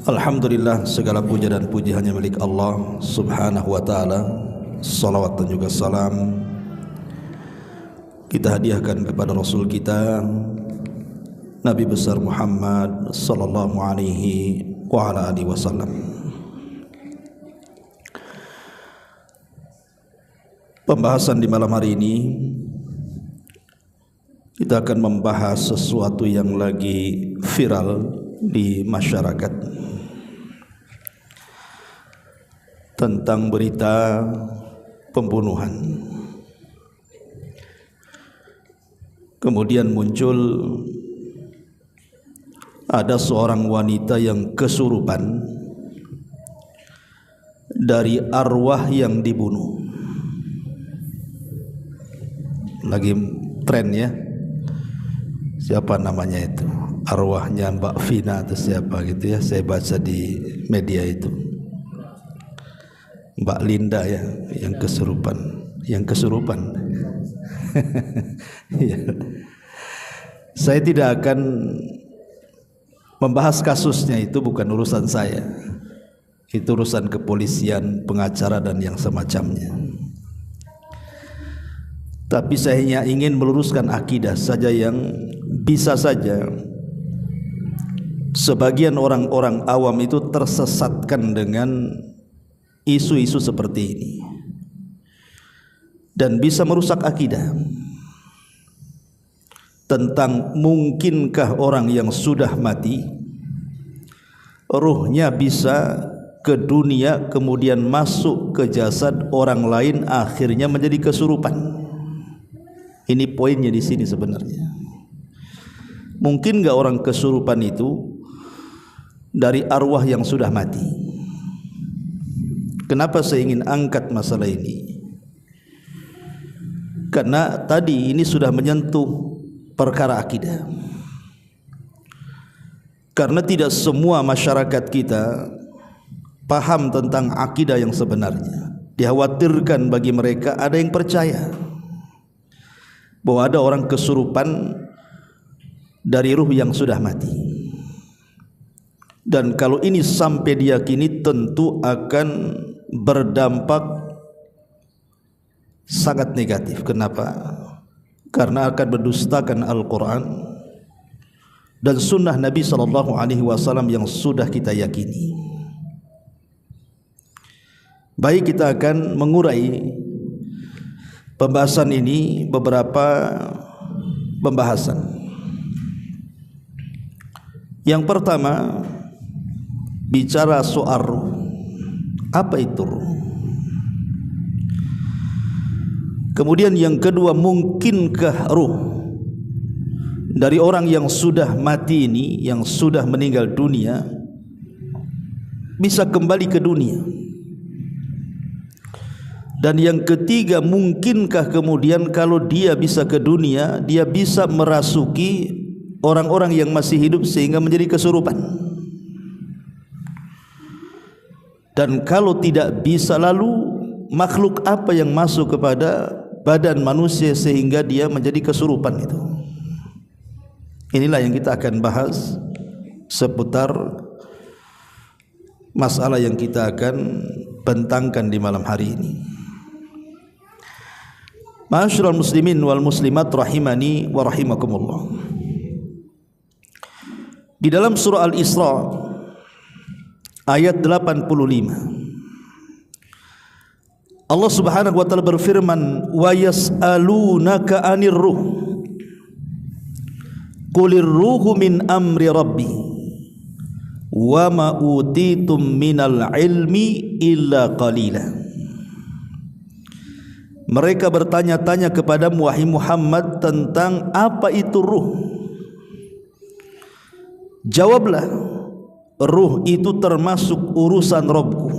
Alhamdulillah, segala puja dan puji hanya milik Allah subhanahu wa ta'ala. Salawat dan juga salam kita hadiahkan kepada Rasul kita Nabi besar Muhammad sallallahu alaihi wa ala alihi wasallam. Pembahasan di malam hari ini kita akan membahas sesuatu yang lagi viral di masyarakat tentang berita pembunuhan. Kemudian muncul ada seorang wanita yang kesurupan dari arwah yang dibunuh. Lagi tren ya. Siapa namanya itu? Arwahnya Mbak Vina atau siapa gitu ya. Saya baca di media itu. Mbak Linda ya, yang kesurupan. Ya. Saya tidak akan membahas kasusnya, itu bukan urusan saya. Itu urusan kepolisian, pengacara dan yang semacamnya. Tapi saya hanya ingin meluruskan akidah saja yang bisa saja sebagian orang-orang awam itu tersesatkan dengan isu-isu seperti ini dan bisa merusak akidah tentang mungkinkah orang yang sudah mati ruhnya bisa ke dunia kemudian masuk ke jasad orang lain akhirnya menjadi kesurupan. Ini poinnya di sini sebenarnya. Mungkin enggak orang kesurupan itu dari arwah yang sudah mati? Kenapa saya ingin angkat masalah ini? Karena tadi ini sudah menyentuh perkara akidah. Karena tidak semua masyarakat kita paham tentang akidah yang sebenarnya. Dikhawatirkan bagi mereka ada yang percaya bahwa ada orang kesurupan dari ruh yang sudah mati. Dan kalau ini sampai diyakini tentu akan berdampak sangat negatif. Kenapa? Karena akan mendustakan Al-Quran dan sunnah Nabi SAW yang sudah kita yakini. Baik, kita akan mengurai pembahasan ini beberapa pembahasan. Yang pertama, bicara soal ruh. Apa itu ruh? Kemudian yang kedua, mungkinkah ruh dari orang yang sudah mati ini, yang sudah meninggal dunia, bisa kembali ke dunia? Dan yang ketiga, mungkinkah kemudian kalau dia bisa ke dunia, dia bisa merasuki orang-orang yang masih hidup sehingga menjadi kesurupan? Dan kalau tidak bisa, lalu makhluk apa yang masuk kepada badan manusia sehingga dia menjadi kesurupan itu? Inilah yang kita akan bahas seputar masalah yang kita akan bentangkan di malam hari ini. Ma'asyiral muslimin wal muslimat rahimani wa rahimakumullah. Di dalam surah Al-Isra ayat 85 Allah Subhanahu wa taala berfirman, wa yas'alunaka 'anir ruh qulir ruhu min amri rabbi wa ma utitum minal ilmi illa qalila. Mereka bertanya-tanya kepadamu wahai Muhammad tentang apa itu ruh. Jawablah, ruh itu termasuk urusan Rabbku,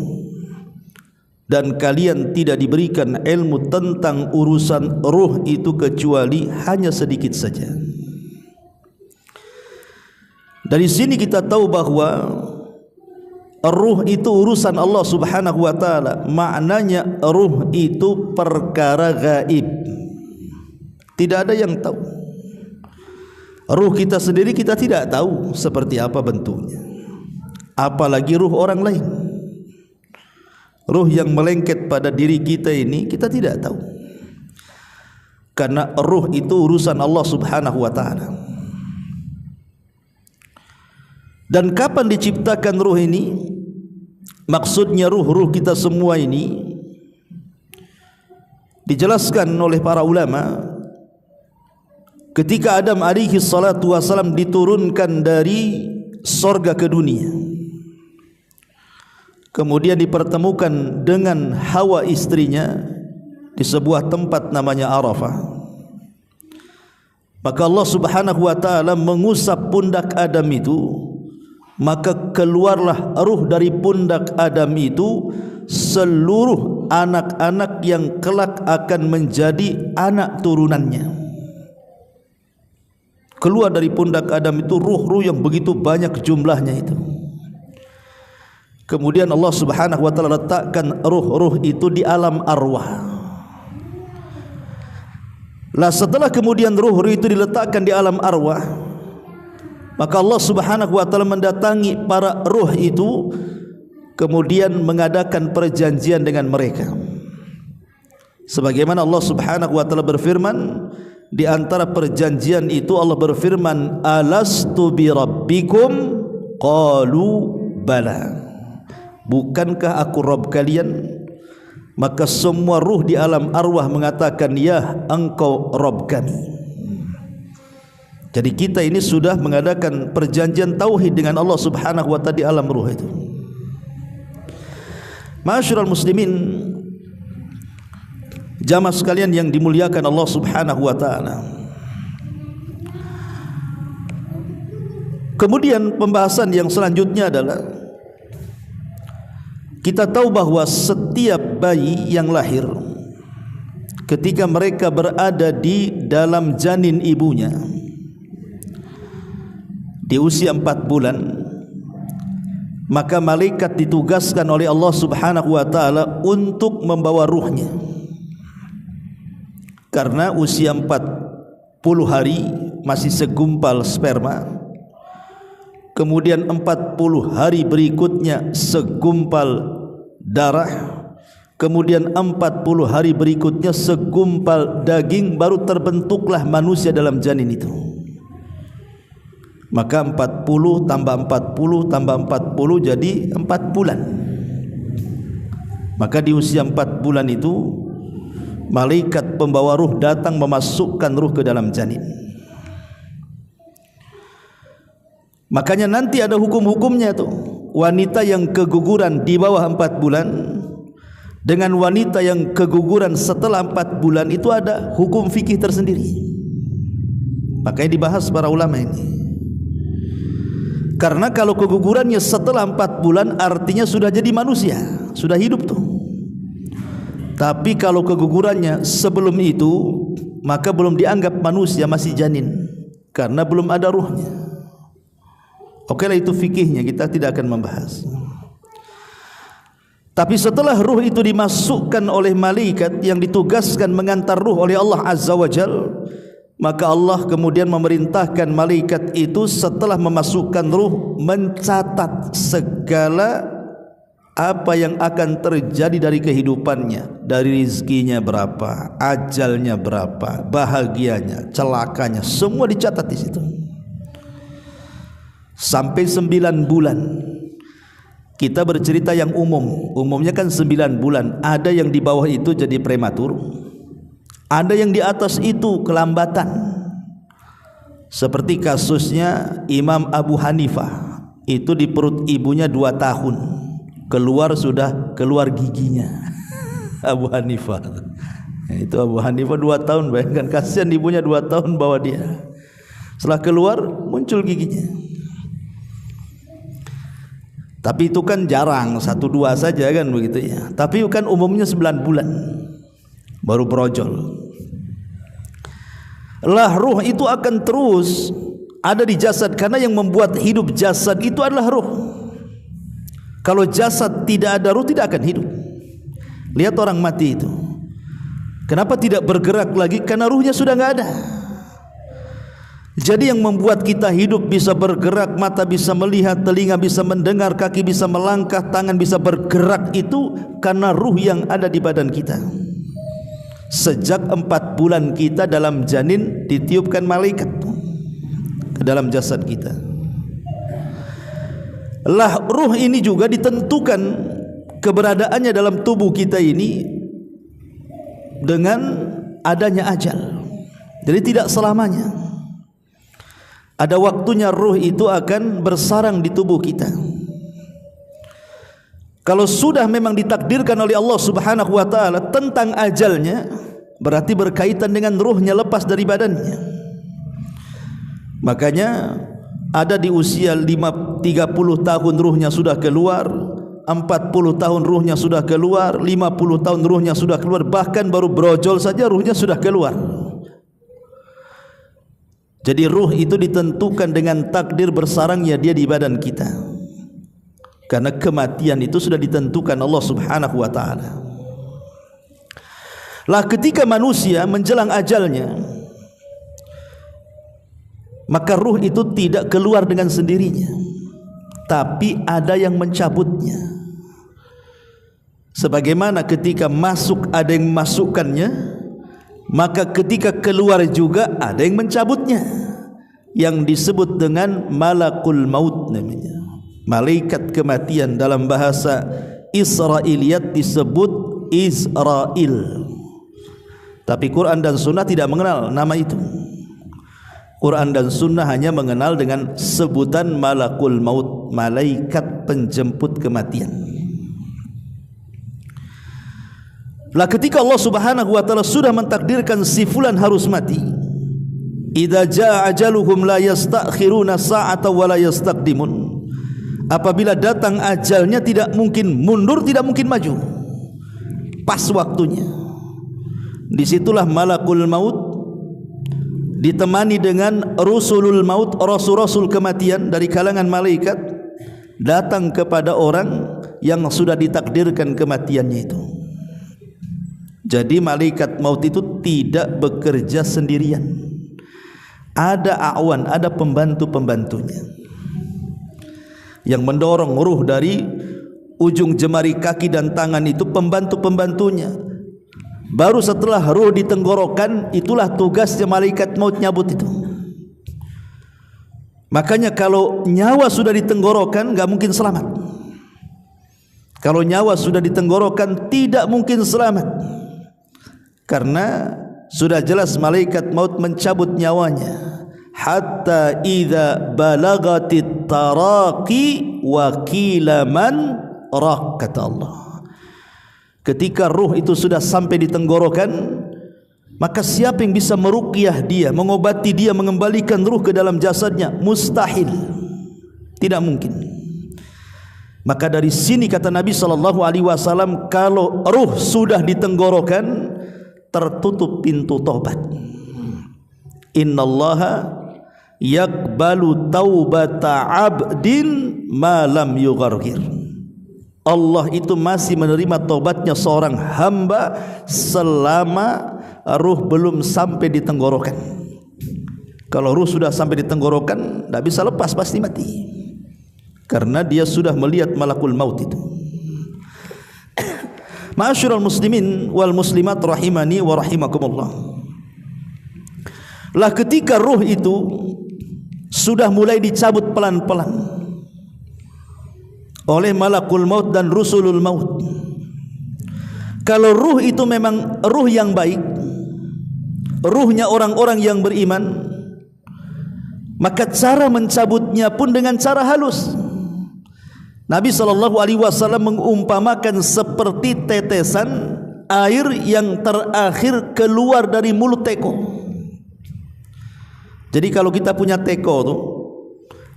dan kalian tidak diberikan ilmu tentang urusan ruh itu kecuali hanya sedikit saja. Dari sini kita tahu bahwa ruh itu urusan Allah Subhanahu wa taala. Maknanya ruh itu perkara gaib. Tidak ada yang tahu. Ruh kita sendiri kita tidak tahu seperti apa bentuknya. apalagi ruh orang lain. Ruh yang melengket pada diri kita ini kita tidak tahu, karena ruh itu urusan Allah Subhanahu wa ta'ala. Dan kapan diciptakan ruh ini? Maksudnya ruh-ruh kita semua ini dijelaskan oleh para ulama ketika Adam alaihi salatu wasalam diturunkan dari sorga ke dunia, kemudian dipertemukan dengan Hawa istrinya di sebuah tempat namanya Arafah. Maka Allah Subhanahu wa ta'ala mengusap pundak Adam itu, maka keluarlah ruh dari pundak Adam itu seluruh anak-anak yang kelak akan menjadi anak turunannya. Keluar dari pundak Adam itu ruh-ruh yang begitu banyak jumlahnya itu. Kemudian Allah Subhanahu wa ta'ala letakkan ruh-ruh itu di alam arwah. Lah setelah kemudian ruh-ruh itu diletakkan di alam arwah, maka Allah Subhanahu wa ta'ala mendatangi para ruh itu, kemudian mengadakan perjanjian dengan mereka. Sebagaimana Allah Subhanahu wa ta'ala berfirman, di antara perjanjian itu Allah berfirman, alastu bi rabbikum qalu bala. Bukankah aku Rabb kalian? Maka semua ruh di alam arwah mengatakan, ya, engkau Rabb kami. Jadi kita ini sudah mengadakan perjanjian tauhid dengan Allah Subhanahu wa ta'ala di alam ruh itu. Ma'asyiral muslimin, jamaah sekalian yang dimuliakan Allah Subhanahu wa ta'ala. Kemudian pembahasan yang selanjutnya adalah kita tahu bahwa setiap bayi yang lahir ketika mereka berada di dalam janin ibunya di usia 4 bulan, maka malaikat ditugaskan oleh Allah Subhanahu wa ta'ala untuk membawa ruhnya. Karena usia 40 hari masih segumpal sperma, kemudian 40 hari berikutnya segumpal darah, kemudian 40 hari berikutnya segumpal daging, baru terbentuklah manusia dalam janin itu. Maka 40 tambah 40 tambah 40 jadi 4 bulan. Maka di usia 4 bulan itu malaikat pembawa ruh datang memasukkan ruh ke dalam janin. Makanya nanti ada hukum-hukumnya tuh. Wanita yang keguguran di bawah 4 bulan dengan wanita yang keguguran setelah 4 bulan itu ada hukum fikih tersendiri. Makanya dibahas para ulama ini. Karena kalau kegugurannya setelah 4 bulan artinya sudah jadi manusia, sudah hidup tuh. Tapi kalau kegugurannya sebelum itu, maka belum dianggap manusia, masih janin, karena belum ada ruhnya. Oke lah, itu fikihnya, kita tidak akan membahas. Tapi setelah ruh itu dimasukkan oleh malaikat yang ditugaskan mengantar ruh oleh Allah Azza wa Jal, maka Allah kemudian memerintahkan malaikat itu setelah memasukkan ruh mencatat segala apa yang akan terjadi dari kehidupannya, dari rizkinya berapa, ajalnya berapa, bahagianya, celakanya, semua dicatat di situ. Sampai 9 bulan. Kita bercerita yang umumnya kan 9 bulan. Ada yang di bawah itu jadi prematur, ada yang di atas itu kelambatan. Seperti kasusnya Imam Abu Hanifah, itu di perut ibunya 2 tahun, sudah keluar giginya. Abu Hanifah, itu Abu Hanifah 2 tahun, bayangkan, kasihan ibunya 2 tahun bawa dia. Setelah keluar muncul giginya. Tapi itu kan jarang, 1-2 saja kan begitu ya. Tapi kan umumnya 9 bulan baru brojol. Lah ruh itu akan terus ada di jasad, karena yang membuat hidup jasad itu adalah ruh. Kalau jasad tidak ada ruh, tidak akan hidup. Lihat orang mati itu, kenapa tidak bergerak lagi? Karena ruhnya sudah nggak ada. Jadi yang membuat kita hidup, bisa bergerak, mata bisa melihat, telinga bisa mendengar, kaki bisa melangkah, tangan bisa bergerak, itu karena ruh yang ada di badan kita. Sejak 4 bulan kita dalam janin ditiupkan malaikat ke dalam jasad kita. Lah ruh ini juga ditentukan keberadaannya dalam tubuh kita ini dengan adanya ajal. Jadi tidak selamanya. Ada waktunya ruh itu akan bersarang di tubuh kita. Kalau sudah memang ditakdirkan oleh Allah Subhanahu wa taala tentang ajalnya, berarti berkaitan dengan ruhnya lepas dari badannya. Makanya ada di usia 30 tahun ruhnya sudah keluar, 40 tahun ruhnya sudah keluar, 50 tahun ruhnya sudah keluar, bahkan baru brojol saja ruhnya sudah keluar. Jadi ruh itu ditentukan dengan takdir bersarangnya dia di badan kita. Karena kematian itu sudah ditentukan Allah Subhanahu wa taala. Lah ketika manusia menjelang ajalnya, maka ruh itu tidak keluar dengan sendirinya, tapi ada yang mencabutnya. Sebagaimana ketika masuk ada yang memasukkannya, maka ketika keluar juga ada yang mencabutnya, yang disebut dengan malakul maut namanya, malaikat kematian. Dalam bahasa Israiliyat disebut Israil, tapi Quran dan Sunnah tidak mengenal nama itu. Quran dan Sunnah hanya mengenal dengan sebutan malakul maut, malaikat penjemput kematian. Lah ketika Allah Subhanahu wa taala sudah mentakdirkan si fulan harus mati, idza jaa ajaluhum la yastakhiruna sa'atan wa la yastaqdimun. Apabila datang ajalnya tidak mungkin mundur, tidak mungkin maju. Pas waktunya. Disitulah malakul maut ditemani dengan rusulul maut, rasul-rasul kematian dari kalangan malaikat, datang kepada orang yang sudah ditakdirkan kematiannya itu. Jadi malaikat maut itu tidak bekerja sendirian. Ada awan, ada pembantu-pembantunya yang mendorong ruh dari ujung jemari kaki dan tangan, itu pembantu-pembantunya. Baru setelah ruh di tenggorokan, itulah tugasnya malaikat maut nyabut itu. Makanya kalau nyawa sudah di tenggorokan enggak mungkin selamat. Kalau nyawa sudah di tenggorokan tidak mungkin selamat. Karena sudah jelas malaikat maut mencabut nyawanya. Hatta idza balagatit taraqi wa qila man raq, kata Allah. Ketika ruh itu sudah sampai di tenggorokan, maka siapa yang bisa meruqyah dia, mengobati dia, mengembalikan ruh ke dalam jasadnya? Mustahil, tidak mungkin. Maka dari sini kata Nabi SAW, kalau ruh sudah di tenggorokan, tertutup pintu taubat. Innallaha yaqbalu taubata abdin ma lam yughargir. Allah itu masih menerima taubatnya seorang hamba selama ruh belum sampai di tenggorokan. Kalau ruh sudah sampai di tenggorokan, tidak bisa lepas, pasti mati. Karena dia sudah melihat malakul maut itu. Ma'asyiral muslimin wal muslimat rahimani wa rahimakumullah. Lah ketika ruh itu sudah mulai dicabut pelan-pelan oleh malakul maut dan rusulul maut. Kalau ruh itu memang ruh yang baik, ruhnya orang-orang yang beriman, maka cara mencabutnya pun dengan cara halus. Nabi SAW mengumpamakan seperti tetesan air yang terakhir keluar dari mulut teko. Jadi kalau kita punya teko tuh,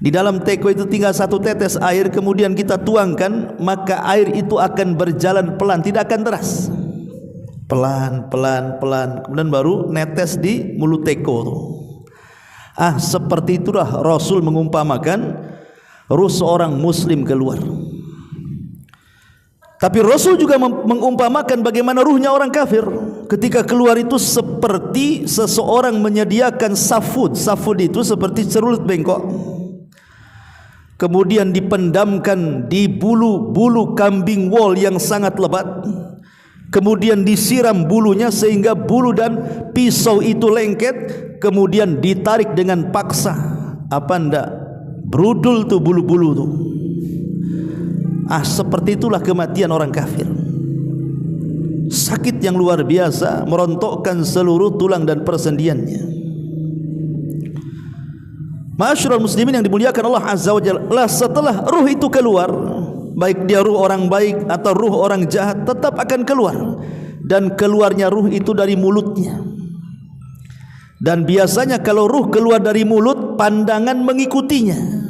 di dalam teko itu tinggal satu tetes air, kemudian kita tuangkan, maka air itu akan berjalan pelan, tidak akan deras. Pelan, pelan, pelan, kemudian baru netes di mulut teko tuh. Seperti itulah Rasul mengumpamakan ruh seorang muslim keluar. Tapi Rasul juga mengumpamakan bagaimana ruhnya orang kafir. ketika keluar itu seperti seseorang menyediakan safud. Safud itu seperti cerulut bengkok, kemudian dipendamkan di bulu kambing wol yang sangat lebat, kemudian disiram bulunya sehingga bulu dan pisau itu lengket, kemudian ditarik dengan paksa. Apa ndak? Brudul tuh bulu-bulu tuh. Seperti itulah kematian orang kafir. Sakit yang luar biasa, merontokkan seluruh tulang dan persendiannya. Ma'asyiral muslimin yang dimuliakan Allah Azza wa Jalla, setelah ruh itu keluar, baik dia ruh orang baik atau ruh orang jahat, tetap akan keluar. Dan keluarnya ruh itu dari mulutnya. Dan biasanya kalau ruh keluar dari mulut, pandangan mengikutinya.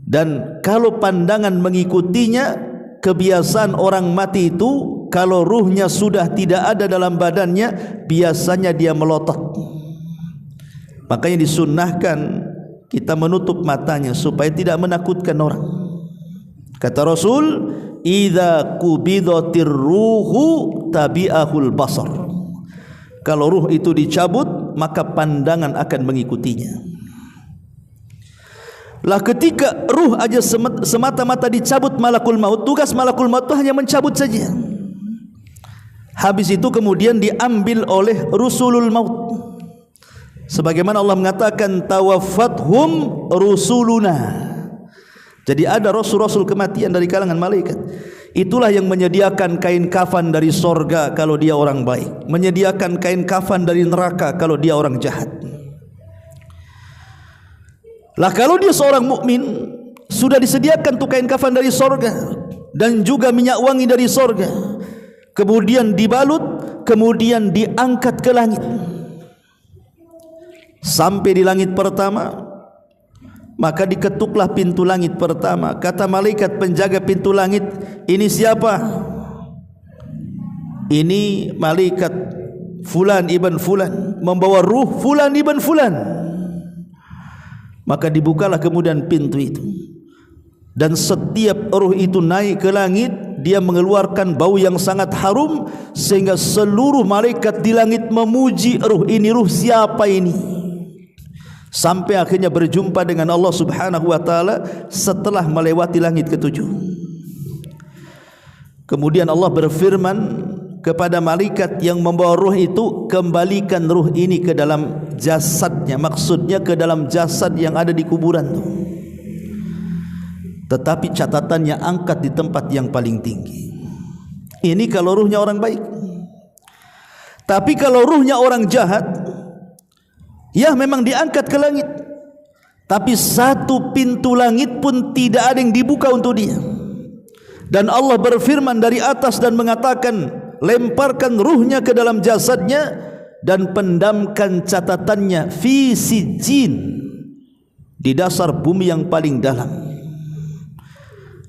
Dan kalau pandangan mengikutinya, kebiasaan orang mati itu, kalau ruhnya sudah tidak ada dalam badannya, biasanya dia melotot. Makanya disunnahkan kita menutup matanya supaya tidak menakutkan orang. Kata Rasul, idza qubidatir ruhu tabi'ahul basar. Kalau ruh itu dicabut, maka pandangan akan mengikutinya. Lah ketika ruh aja semata-mata dicabut malakul maut, tugas malakul maut itu hanya mencabut saja. Habis itu kemudian diambil oleh rusulul maut. Sebagaimana Allah mengatakan tawaffathum rusuluna. Jadi ada rasul-rasul kematian dari kalangan malaikat. Itulah yang menyediakan kain kafan dari sorga kalau dia orang baik, menyediakan kain kafan dari neraka kalau dia orang jahat. Lah kalau dia seorang mukmin, sudah disediakan tuh kain kafan dari sorga dan juga minyak wangi dari sorga, kemudian dibalut, kemudian diangkat ke langit. Sampai di langit pertama, maka diketuklah pintu langit pertama. Kata malaikat penjaga pintu langit, ini siapa? Ini malaikat Fulan ibn Fulan, membawa ruh Fulan ibn Fulan. Maka dibukalah kemudian pintu itu, dan setiap ruh itu naik ke langit, dia mengeluarkan bau yang sangat harum, sehingga seluruh malaikat di langit memuji ruh ini. Ruh siapa ini? Sampai akhirnya berjumpa dengan Allah Subhanahu wa ta'ala setelah melewati langit ketujuh. Kemudian Allah berfirman kepada malaikat yang membawa ruh itu, kembalikan ruh ini ke dalam jasadnya. Maksudnya ke dalam jasad yang ada di kuburan itu. Tetapi catatannya, angkat di tempat yang paling tinggi. Ini kalau ruhnya orang baik. Tapi kalau ruhnya orang jahat, ya memang diangkat ke langit, tapi satu pintu langit pun tidak ada yang dibuka untuk dia. Dan Allah berfirman dari atas dan mengatakan, lemparkan ruhnya ke dalam jasadnya dan pendamkan catatannya fi sijjin, di dasar bumi yang paling dalam.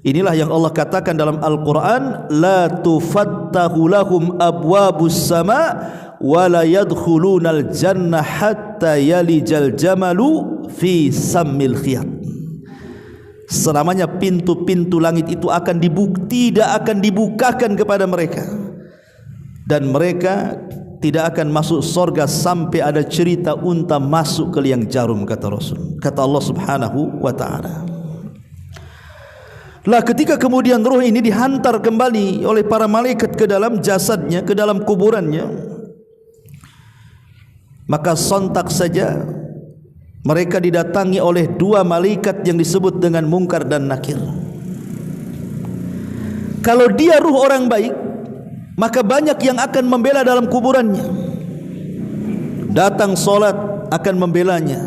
Inilah yang Allah katakan dalam Al-Quran, la tufattahu lahum abwabus sama wa la yadkhulunal jannah hatta yalijal jamalu fi sammil khiyat. Selamanya pintu-pintu langit itu tidak akan dibukakan kepada mereka, dan mereka tidak akan masuk surga sampai ada cerita unta masuk ke liang jarum, kata Rasul, kata Allah Subhanahu wa ta'ala. Lah ketika kemudian ruh ini dihantar kembali oleh para malaikat ke dalam jasadnya, ke dalam kuburannya, maka sontak saja mereka didatangi oleh dua malaikat yang disebut dengan Munkar dan Nakir. Kalau dia ruh orang baik, maka banyak yang akan membela dalam kuburannya. Datang solat akan membelanya,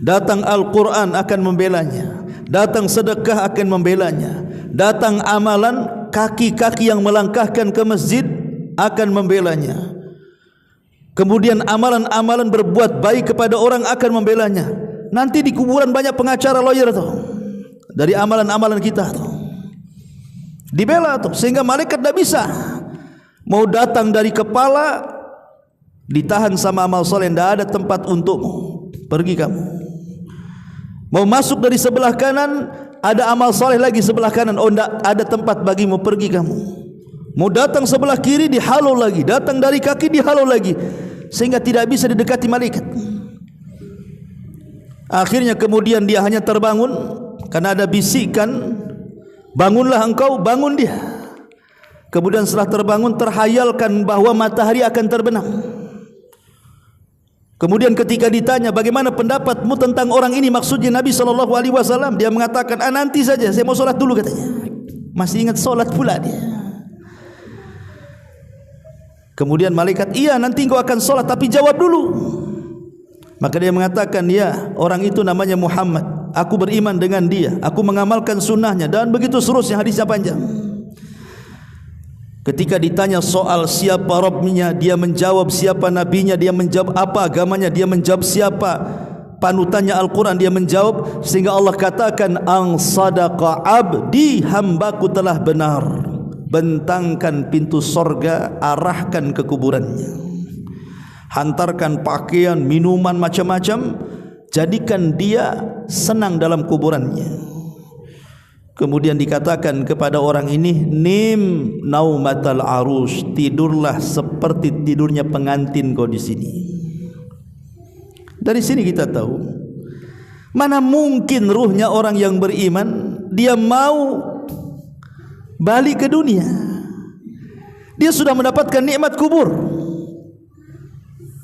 datang Al-Quran akan membelanya, datang sedekah akan membelanya, datang amalan kaki-kaki yang melangkahkan ke masjid akan membelanya. Kemudian amalan-amalan berbuat baik kepada orang akan membelanya. Nanti di kuburan banyak pengacara, lawyer tuh, dari amalan-amalan kita tuh dibela tuh, sehingga malaikat tidak bisa. Mau datang dari kepala, ditahan sama amal soleh, tidak ada tempat untukmu, pergi kamu. Mau masuk dari sebelah kanan, ada amal soleh lagi sebelah kanan, oh tidak ada tempat bagimu, pergi kamu. Mau datang sebelah kiri dihalau lagi, datang dari kaki dihalau lagi, sehingga tidak bisa didekati malaikat. Akhirnya kemudian dia hanya terbangun karena ada bisikan, bangunlah engkau, bangun dia. Kemudian setelah terbangun terhayalkan bahwa matahari akan terbenam. Kemudian ketika ditanya bagaimana pendapatmu tentang orang ini, maksudnya Nabi SAW, dia mengatakan, nanti saja, saya mau sholat dulu katanya. Masih ingat sholat pula dia. Kemudian malaikat, iya nanti engkau akan sholat, tapi jawab dulu. Maka dia mengatakan, ya orang itu namanya Muhammad, aku beriman dengan dia, aku mengamalkan sunnahnya, dan begitu seterusnya, hadisnya panjang. Ketika ditanya soal siapa Rabbnya, dia menjawab siapa nabinya, dia menjawab apa agamanya, dia menjawab siapa panutannya Al-Quran, dia menjawab, sehingga Allah katakan, ang sadaqa abdi, hambaku telah benar. Bentangkan pintu sorga, arahkan ke kuburannya, hantarkan pakaian, minuman, macam-macam, jadikan dia senang dalam kuburannya. Kemudian dikatakan kepada orang ini, nim naumatal arus, tidurlah seperti tidurnya pengantin kau di sini. Dari sini kita tahu, mana mungkin ruhnya orang yang beriman dia mau balik ke dunia. Dia sudah mendapatkan nikmat kubur,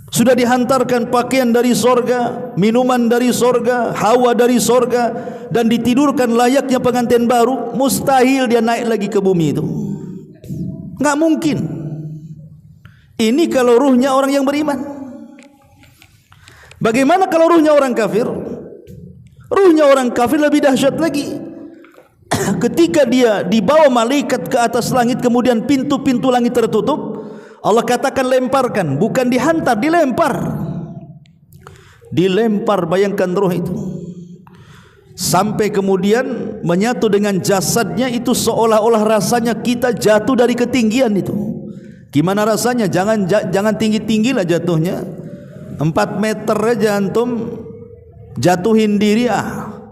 sudah dihantarkan pakaian dari sorga, minuman dari sorga, hawa dari sorga, dan ditidurkan layaknya pengantin baru. Mustahil dia naik lagi ke bumi itu, enggak mungkin. Ini kalau ruhnya orang yang beriman. Bagaimana kalau ruhnya orang kafir? Ruhnya orang kafir lebih dahsyat lagi. Ketika dia dibawa malaikat ke atas langit, kemudian pintu-pintu langit tertutup, Allah katakan lemparkan, bukan dihantar, dilempar. Dilempar, bayangkan roh itu. Sampai kemudian menyatu dengan jasadnya itu, seolah-olah rasanya kita jatuh dari ketinggian itu. Gimana rasanya? Jangan tinggi-tinggi lah jatuhnya. 4 meter aja antum jatuhin diri,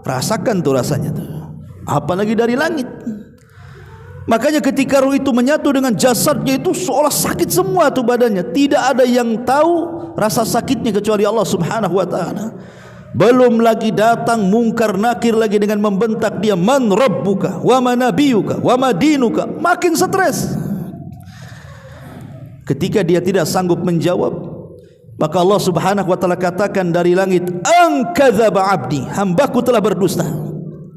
rasakan tuh rasanya tuh. Apalagi dari langit. Makanya ketika ruh itu menyatu dengan jasadnya itu, seolah sakit semua tuh badannya. Tidak ada yang tahu rasa sakitnya kecuali Allah Subhanahu wa ta'ala. Belum lagi datang mungkar nakir lagi dengan membentak dia, man rabbuka wa ma nabiyuka wa ma dinuka. Makin stres. Ketika dia tidak sanggup menjawab, maka Allah Subhanahu wa ta'ala katakan dari langit, ang kadzaba abdi, hambaku telah berdusta.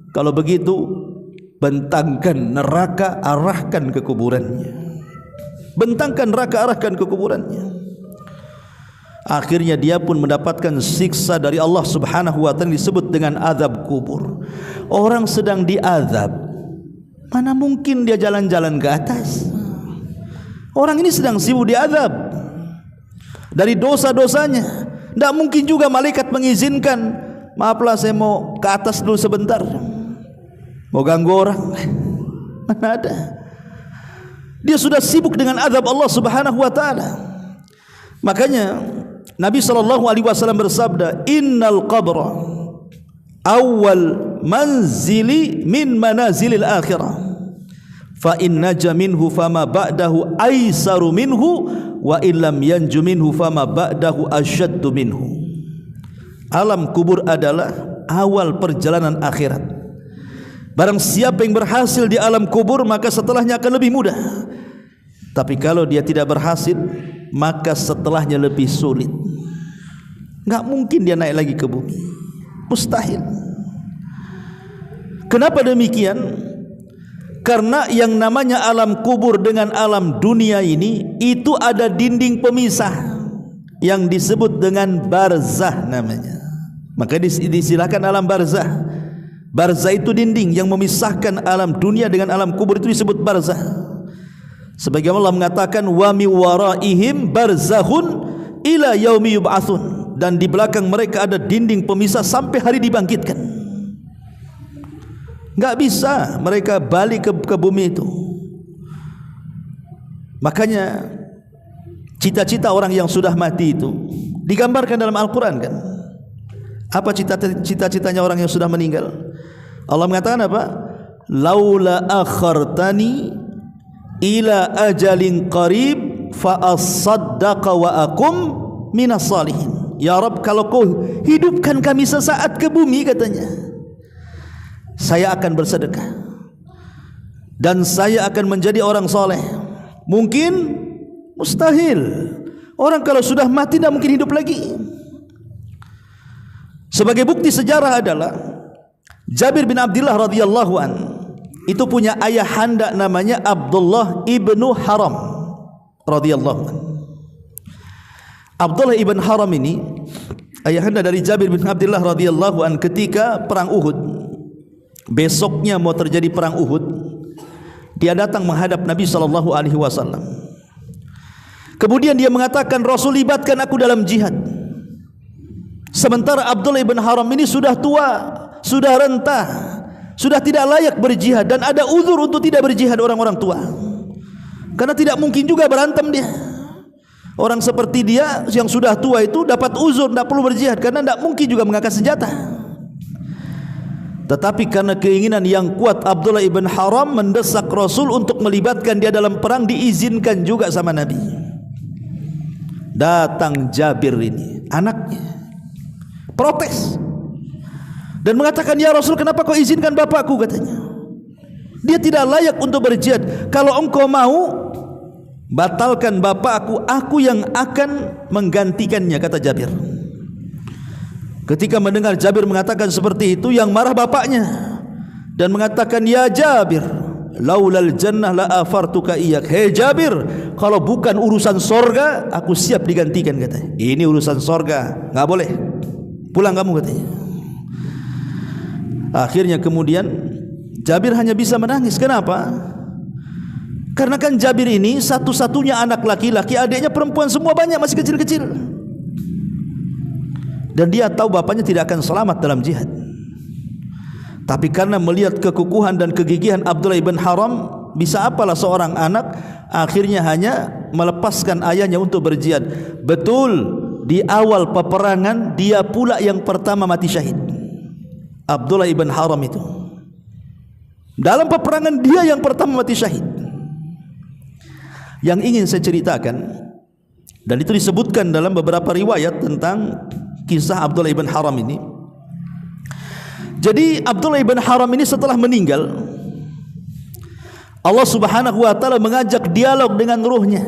Kalau begitu, bentangkan neraka, arahkan ke kuburannya. Bentangkan neraka, arahkan ke kuburannya. Akhirnya dia pun mendapatkan siksa dari Allah Subhanahu wa ta'ala, disebut dengan azab kubur. Orang sedang diazab, mana mungkin dia jalan-jalan ke atas? Orang ini sedang sibuk diazab dari dosa-dosanya. Tidak mungkin juga malaikat mengizinkan, maaflah saya mau ke atas dulu sebentar, mau ganggu orang. Mana ada. Dia sudah sibuk dengan azab Allah Subhanahu wa ta'ala. Makanya Nabi SAW bersabda, innal qabra awal manzili min manazilil akhirah, fa in naja minhu fama ba'dahu aisaru minhu, wa illam yanju minhu fama ba'dahu asyaddu minhu. Alam kubur adalah awal perjalanan akhirat. Barang siapa yang berhasil di alam kubur, maka setelahnya akan lebih mudah. Tapi kalau dia tidak berhasil, maka setelahnya lebih sulit. Enggak mungkin dia naik lagi ke bumi, mustahil. Kenapa demikian? Karena yang namanya alam kubur dengan alam dunia ini, itu ada dinding pemisah yang disebut dengan barzah namanya. Maka disilakan alam barzah. Barzah itu dinding yang memisahkan alam dunia dengan alam kubur, itu disebut barzah. Sebagaimana Allah mengatakan, wa mi waraihim barzahun ila yaumi yub'atsun, dan di belakang mereka ada dinding pemisah sampai hari dibangkitkan. Enggak bisa mereka balik ke bumi itu. Makanya cita-cita orang yang sudah mati itu digambarkan dalam Al-Quran kan. Apa cita-citanya orang yang sudah meninggal? Allah mengatakan apa? Laula akhartani ila ajalin qarib fa asaddaqa wa akum minas salihin. Ya Rabb, kalau kau hidupkan kami sesaat ke bumi, katanya, saya akan bersedekah dan saya akan menjadi orang soleh. Mungkin? Mustahil. Orang kalau sudah mati tidak mungkin hidup lagi. Sebagai bukti sejarah adalah Jabir bin Abdullah radhiyallahu an itu punya ayahanda namanya Abdullah ibnu Haram radhiyallahu an. Abdullah ibn Haram ini ayahanda dari Jabir bin Abdullah radhiyallahu an ketika perang Uhud. Besoknya mau terjadi perang Uhud, dia datang menghadap Nabi sallallahu alaihi wasallam. Kemudian dia mengatakan, Rasul, libatkan aku dalam jihad. Sementara Abdullah ibn Haram ini sudah tua, sudah renta, sudah tidak layak berjihad, dan ada uzur untuk tidak berjihad orang-orang tua. Karena tidak mungkin juga berantem dia. Orang seperti dia yang sudah tua itu dapat uzur, tidak perlu berjihad karena tidak mungkin juga mengangkat senjata. Tetapi karena keinginan yang kuat Abdullah ibn Haram mendesak Rasul untuk melibatkan dia dalam perang, diizinkan juga sama Nabi. Datang Jabir ini, anaknya, protes dan mengatakan, ya Rasul, kenapa kau izinkan bapakku, katanya. Dia tidak layak untuk berjihad. Kalau engkau mau, batalkan bapakku, aku yang akan menggantikannya, kata Jabir. Ketika mendengar Jabir mengatakan seperti itu, yang marah bapaknya dan mengatakan, ya Jabir, laulal jannah la afartuka iyak. Hei Jabir, kalau bukan urusan sorga, aku siap digantikan, katanya. Ini urusan sorga, nggak boleh, pulang kamu, katanya. Akhirnya kemudian Jabir hanya bisa menangis. Kenapa? Karena kan Jabir ini satu-satunya anak laki-laki, adiknya perempuan semua banyak, masih kecil-kecil. Dan dia tahu bapaknya tidak akan selamat dalam jihad. Tapi karena melihat kekukuhan dan kegigihan Abdullah ibn Haram, bisa apalah seorang anak, akhirnya hanya melepaskan ayahnya untuk berjihad. Betul, di awal peperangan dia pula yang pertama mati syahid. Abdullah ibn Haram itu dalam peperangan dia yang pertama mati syahid. Yang ingin saya ceritakan, dan itu disebutkan dalam beberapa riwayat tentang kisah Abdullah ibn Haram ini. Jadi Abdullah ibn Haram ini setelah meninggal, Allah subhanahu wa ta'ala mengajak dialog dengan ruhnya.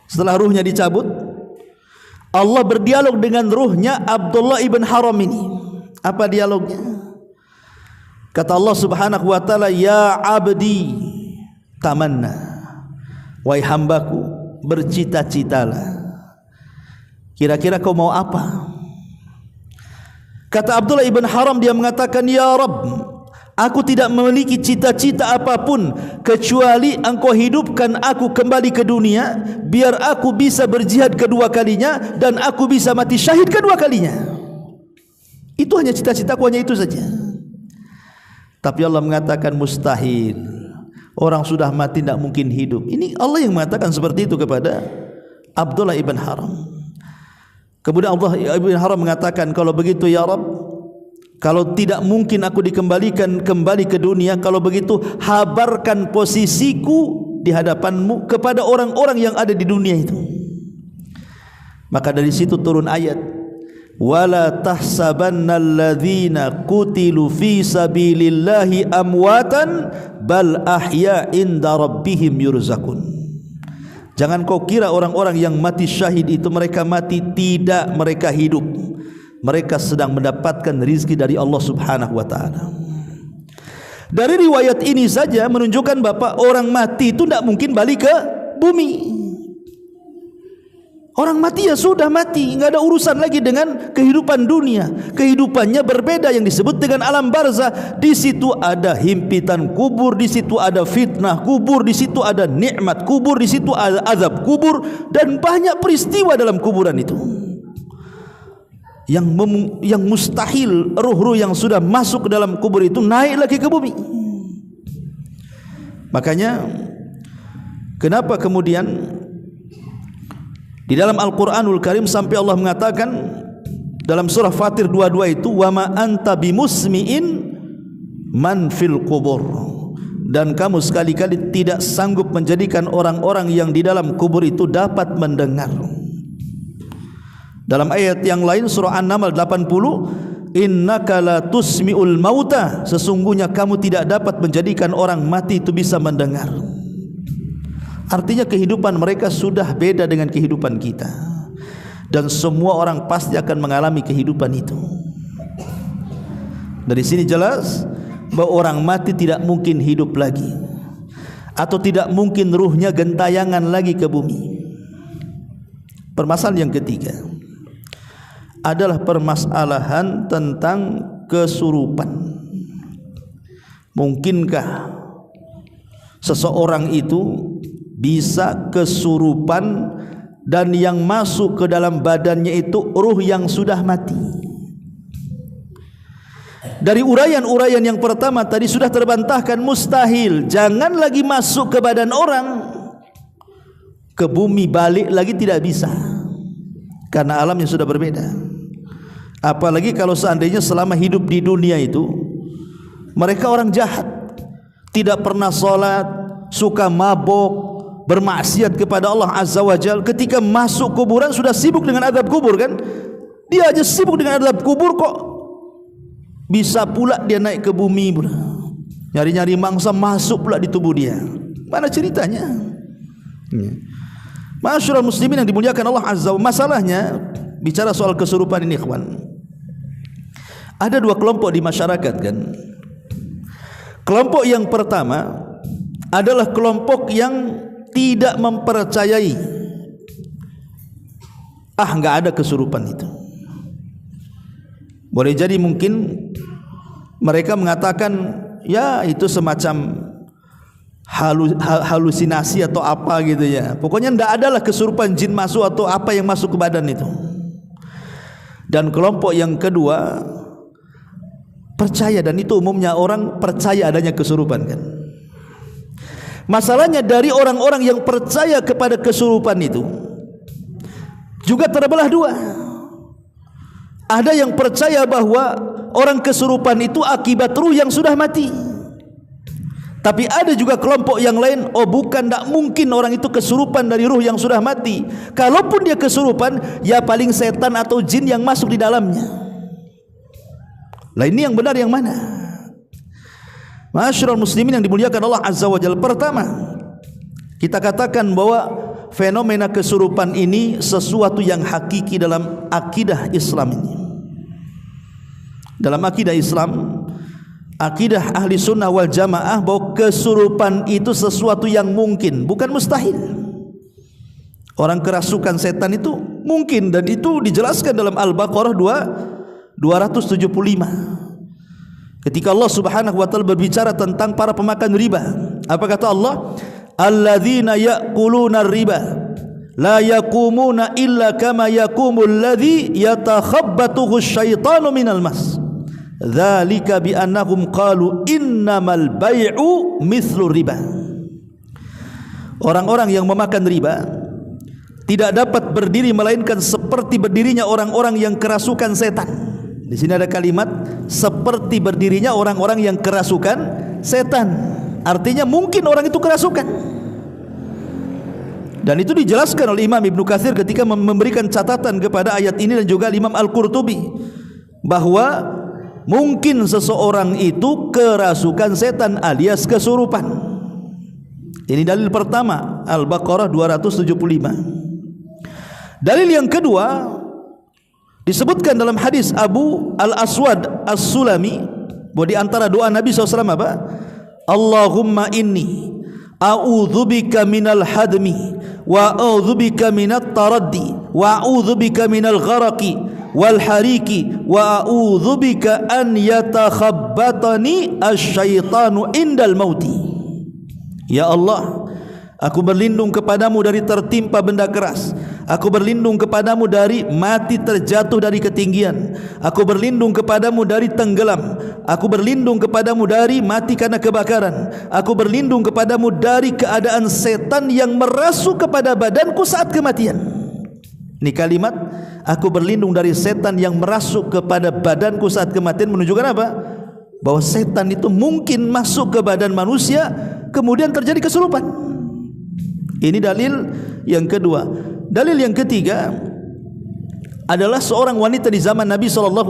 Setelah ruhnya dicabut, Allah berdialog dengan ruhnya Abdullah ibn Haram ini. Apa dialognya? Kata Allah subhanahu wa ta'ala, ya abdi tamanna, wahai hambaku, bercita-citalah. Kira-kira kau mau apa? Kata Abdullah ibn Haram, dia mengatakan, ya Rabb, aku tidak memiliki cita-cita apapun kecuali engkau hidupkan aku kembali ke dunia, biar aku bisa berjihad kedua kalinya dan aku bisa mati syahid kedua kalinya. Itu hanya cita-citaku, hanya itu saja. Tapi Allah mengatakan mustahil. Orang sudah mati tidak mungkin hidup. Ini Allah yang mengatakan seperti itu kepada Abdullah ibn Haram. Kemudian Abdullah ibn Haram mengatakan, kalau begitu ya Rabb, kalau tidak mungkin aku dikembalikan kembali ke dunia, kalau begitu habarkan posisiku di hadapanmu kepada orang-orang yang ada di dunia itu. Maka dari situ turun ayat, wala tahsabanna alladzina qutilu fi sabilillahi amwatan bal ahya inda rabbihim yurzakun. Jangan kau kira orang-orang yang mati syahid itu mereka mati, tidak, mereka hidup. Mereka sedang mendapatkan rizki dari Allah subhanahu wa ta'ala. Dari riwayat ini saja menunjukkan bahwa orang mati itu tidak mungkin balik ke bumi. Orang mati ya sudah mati, enggak ada urusan lagi dengan kehidupan dunia. Kehidupannya berbeda, yang disebut dengan alam barzah. Di situ ada himpitan kubur, di situ ada fitnah kubur, di situ ada nikmat kubur, di situ ada azab kubur, dan banyak peristiwa dalam kuburan itu. Yang mustahil ruh-ruh yang sudah masuk ke dalam kubur itu naik lagi ke bumi. Makanya kenapa kemudian di dalam Al-Quranul Karim sampai Allah mengatakan dalam surah Fatir 22 itu, wa ma anta bimusmi'in man fil kubur, dan kamu sekali-kali tidak sanggup menjadikan orang-orang yang di dalam kubur itu dapat mendengar. Dalam ayat yang lain surah An-Naml 80, innaka la tusmi'ul mauta, sesungguhnya kamu tidak dapat menjadikan orang mati itu bisa mendengar. Artinya kehidupan mereka sudah beda dengan kehidupan kita, dan semua orang pasti akan mengalami kehidupan itu. Dari sini jelas bahwa orang mati tidak mungkin hidup lagi, atau tidak mungkin ruhnya gentayangan lagi ke bumi. Permasalahan yang ketiga adalah permasalahan tentang kesurupan. Mungkinkah seseorang itu bisa kesurupan dan yang masuk ke dalam badannya itu ruh yang sudah mati? Dari uraian-uraian yang pertama tadi sudah terbantahkan mustahil. Jangan lagi masuk ke badan orang, ke bumi balik lagi tidak bisa, karena alamnya sudah berbeda. Apalagi kalau seandainya selama hidup di dunia itu mereka orang jahat, tidak pernah sholat, suka mabok, bermaksiat kepada Allah Azza wa Jalla. Ketika masuk kuburan sudah sibuk dengan azab kubur kan? Dia aja sibuk dengan azab kubur, kok bisa pula dia naik ke bumi pula, nyari-nyari mangsa masuk pula di tubuh dia. Mana ceritanya? Ma'asyiral muslimin yang dimuliakan Allah Azza wa Jalla, masalahnya bicara soal kesurupan ini, ikhwan, ada dua kelompok di masyarakat kan. Kelompok yang pertama adalah kelompok yang tidak mempercayai enggak ada kesurupan itu. Boleh jadi mungkin mereka mengatakan ya itu semacam halusinasi atau apa gitu ya. Pokoknya tidak adalah kesurupan jin masuk atau apa yang masuk ke badan itu. Dan kelompok yang kedua percaya, dan itu umumnya orang percaya adanya kesurupan kan. Masalahnya dari orang-orang yang percaya kepada kesurupan itu juga terbelah dua. Ada yang percaya bahwa orang kesurupan itu akibat ruh yang sudah mati. Tapi ada juga kelompok yang lain, bukan, tidak mungkin orang itu kesurupan dari ruh yang sudah mati. Kalaupun dia kesurupan, ya paling setan atau jin yang masuk di dalamnya. Lah ini yang benar yang mana? Ma'asyiral muslimin yang dimuliakan Allah Azza wa Jalla, pertama kita katakan bahwa fenomena kesurupan ini sesuatu yang hakiki dalam akidah Islam ini. Dalam akidah Islam, akidah ahli sunnah wal jamaah, bahwa kesurupan itu sesuatu yang mungkin, bukan mustahil. Orang kerasukan setan itu mungkin, dan itu dijelaskan dalam Al-Baqarah 275. Ketika Allah Subhanahu wa taala berbicara tentang para pemakan riba, apa kata Allah? Alladzina ya'kuluna riba la yaqumuna illa kama yaqumul ladzi yatakhabbathu asyaitanu minal mas. Dzalika bi annahum qalu innamal bai'u mithlu riba. Orang-orang yang memakan riba tidak dapat berdiri melainkan seperti berdirinya orang-orang yang kerasukan setan. Di sini ada kalimat seperti berdirinya orang-orang yang kerasukan setan. Artinya mungkin orang itu kerasukan. Dan itu dijelaskan oleh Imam Ibnu Katsir ketika memberikan catatan kepada ayat ini, dan juga Imam Al-Qurtubi, bahwa mungkin seseorang itu kerasukan setan alias kesurupan. Ini dalil pertama, Al-Baqarah 275. Dalil yang kedua disebutkan dalam hadis Abu Al-Aswad As-Sulami, bahwa di antara doa Nabi SAW apa? Allahumma inni a'udzubika minal hadmi wa a'udzubika minat taraddi wa a'udzubika minal gharaqi wal hariki wa a'udzubika an yatakhabbatani asyaitanu indal mauti. Ya Allah, aku berlindung kepadamu dari tertimpa benda keras. Aku berlindung kepadamu dari mati terjatuh dari ketinggian. Aku berlindung kepadamu dari tenggelam. Aku berlindung kepadamu dari mati karena kebakaran. Aku berlindung kepadamu dari keadaan setan yang merasuk kepada badanku saat kematian. Ini kalimat aku berlindung dari setan yang merasuk kepada badanku saat kematian menunjukkan apa? bahwa setan itu mungkin masuk ke badan manusia kemudian terjadi kesurupan. Ini dalil yang kedua. Dalil yang ketiga adalah seorang wanita di zaman Nabi SAW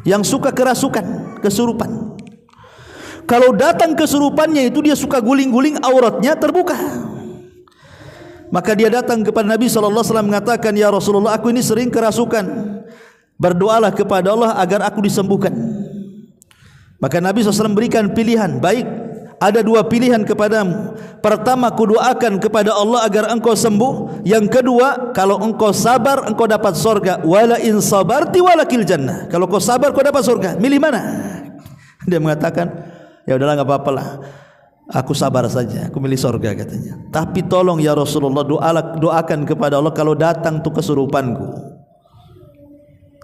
yang suka kerasukan, kesurupan. Kalau datang kesurupannya itu dia suka guling-guling, auratnya terbuka. Maka dia datang kepada Nabi SAW mengatakan, "Ya Rasulullah, aku ini sering kerasukan. Berdoalah kepada Allah agar aku disembuhkan." Maka Nabi SAW berikan pilihan, baik, ada dua pilihan kepadamu. Pertama, kudoakan kepada Allah agar engkau sembuh. Yang kedua, kalau engkau sabar, engkau dapat surga. Wala in sabarti walakil jannah. Kalau kau sabar, kau dapat surga. Milih mana? Dia mengatakan, ya udahlah, enggak apa-apalah, aku sabar saja, aku milih surga katanya. Tapi tolong ya Rasulullah, doakan kepada Allah kalau datang tuh kesurupanku,